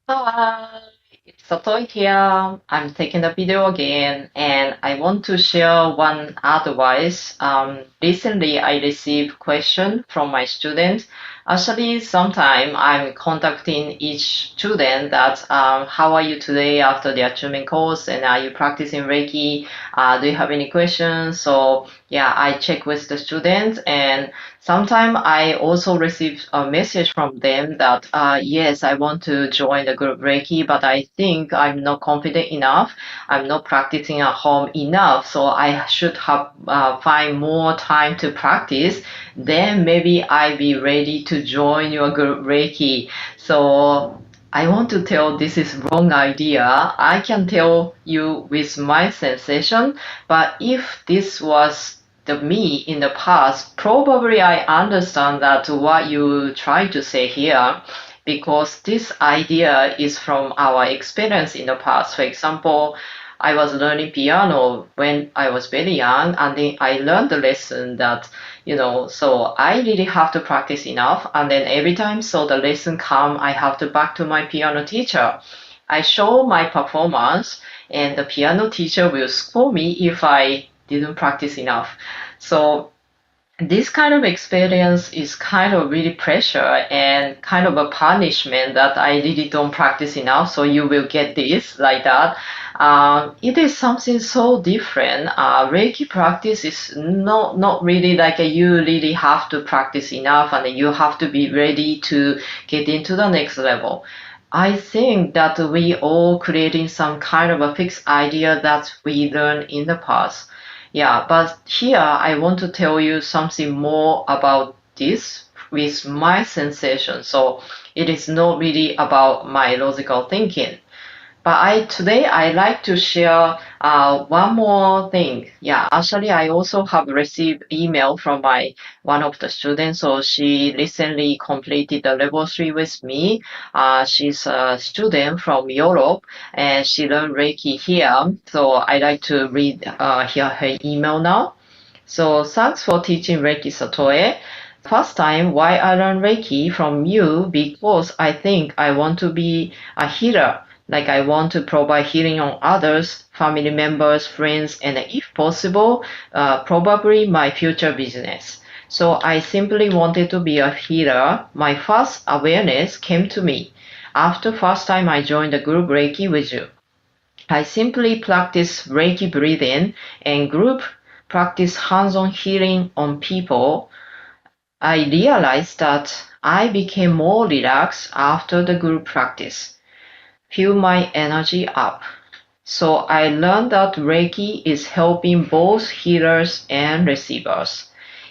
Hi, it's Satoi here. I'm taking the video again, and I want to share one advice. Recently, I received question from my students. Actually, sometime I'm contacting each student that how are you today after the achievement course, and are you practicing Reiki? Do you have any questions? So yeah, I check with the students and sometimes I also receive a message from them that, yes, I want to join the group Reiki, but I think I'm not confident enough. I'm not practicing at home enough, so I should have find more time to practice. Then maybe I be ready to join your group Reiki. So I want to tell this is wrong idea. I can tell you with my sensation, but if this was the me in the past, probably I understand that what you try to say here, because this idea is from our experience in the past. For example, I was learning piano when I was very young, and then I learned the lesson that, so I really have to practice enough, and then every time so the lesson come, I have to back to my piano teacher. I show my performance, and the piano teacher will scold me if I didn't practice enough. So this kind of experience is kind of really pressure and kind of a punishment that I really don't practice enough. So you will get this like that. It is something so different. Reiki practice is not really like you really have to practice enough and you have to be ready to get into the next level. I think that we all creating some kind of a fixed idea that we learned in the past. Yeah, but here I want to tell you something more about this with my sensation. So it is not really about my logical thinking. But today I like to share one more thing. Yeah, actually I also have received email from my one of the students. So she recently completed the level 3 with me. She's a student from Europe and she learned Reiki here. So I like to read here her email now. So thanks for teaching Reiki Satoe. First time why I learned Reiki from you because I think I want to be a healer. Like I want to provide healing on others, family members, friends, and if possible, probably my future business. So I simply wanted to be a healer. My first awareness came to me after first time I joined the group Reiki with you. I simply practice Reiki breathing and group practice hands-on healing on people. I realized that I became more relaxed after the group practice, feel my energy up. So I learned that Reiki is helping both healers and receivers.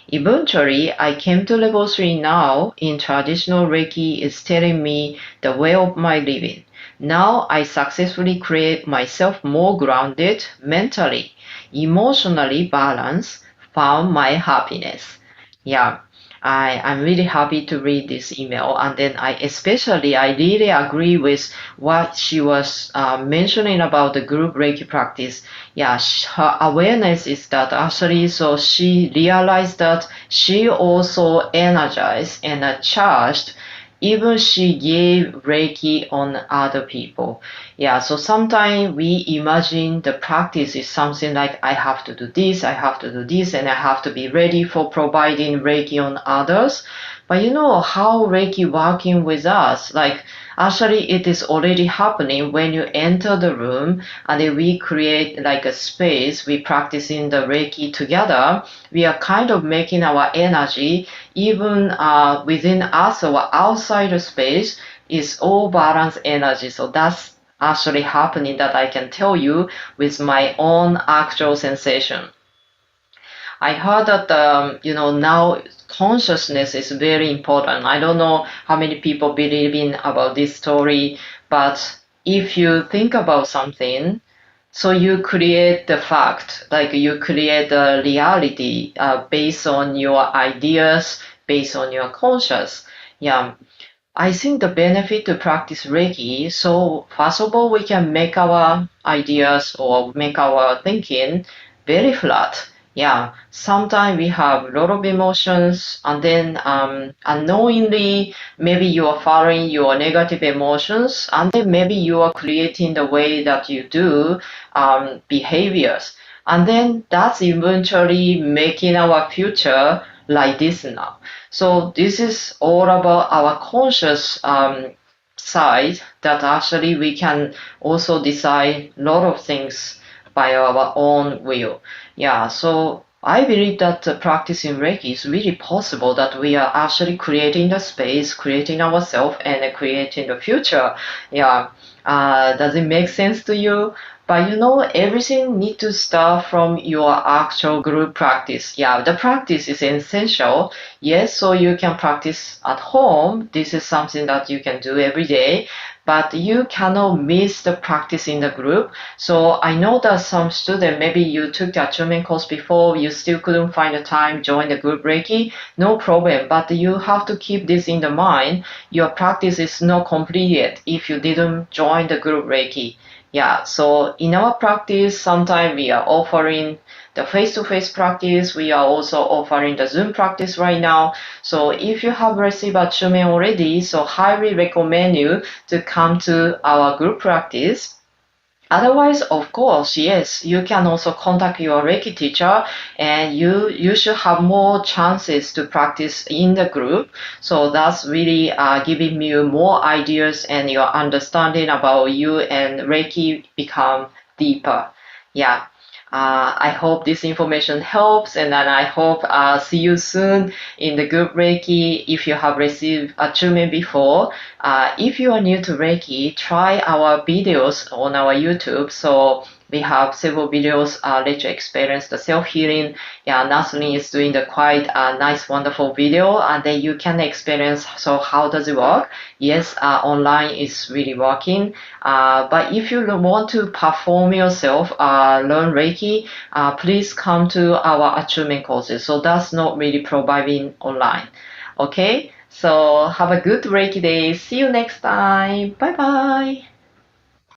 Eventually, I came to level 3 now in traditional Reiki is telling me the way of my living. Now I successfully create myself more grounded mentally, emotionally balanced, found my happiness. Yeah, I'm really happy to read this email. And then I really agree with what she was mentioning about the group Reiki practice. Yeah, her awareness is that actually, so she realized that she also energized and charged even she gave Reiki on other people. Yeah, so sometimes we imagine the practice is something like I have to do this, I have to do this, and I have to be ready for providing Reiki on others. But you know how Reiki working with us, like actually it is already happening when you enter the room and then we create like a space, we practicing the Reiki together. We are kind of making our energy even within us or outside the space is all balanced energy. So that's actually happening that I can tell you with my own actual sensation. I heard that now consciousness is very important. I don't know how many people believe in about this story, but if you think about something, so you create the fact, like you create the reality based on your ideas, based on your conscious. Yeah, I think the benefit to practice Reiki, so first of all, we can make our ideas or make our thinking very flat. Yeah, sometimes we have a lot of emotions, and then unknowingly, maybe you are following your negative emotions, and then maybe you are creating the way that you do behaviors. And then that's eventually making our future like this now. So this is all about our conscious side that actually we can also decide a lot of things by our own will. Yeah, so I believe that practicing Reiki is really possible that we are actually creating the space, creating ourselves, and creating the future. Yeah, does it make sense to you? But everything need to start from your actual group practice. Yeah, the practice is essential. Yes, so you can practice at home. This is something that you can do every day, but you cannot miss the practice in the group. So I know that some student, maybe you took the attunement course before, you still couldn't find the time, join the group Reiki, no problem. But you have to keep this in the mind. Your practice is not complete yet if you didn't join the group Reiki. Yeah, so in our practice, sometimes we are offering the face-to-face practice. We are also offering the Zoom practice right now. So if you have received attunement already, so highly recommend you to come to our group practice. Otherwise, of course, yes, you can also contact your Reiki teacher, and you should have more chances to practice in the group. So that's really giving you more ideas, and your understanding about you and Reiki become deeper. Yeah. I hope this information helps, and then I hope see you soon in the group Reiki if you have received attunement before. If you are new to Reiki, try our videos on our YouTube. So we have several videos let you experience the self-healing. Yeah, Nathalie is doing the quite nice, wonderful video, and then you can experience. So how does it work? Yes, online is really working. But if you want to perform yourself, learn Reiki, please come to our attunement courses. So that's not really providing online. Okay, so have a good Reiki day. See you next time. Bye bye.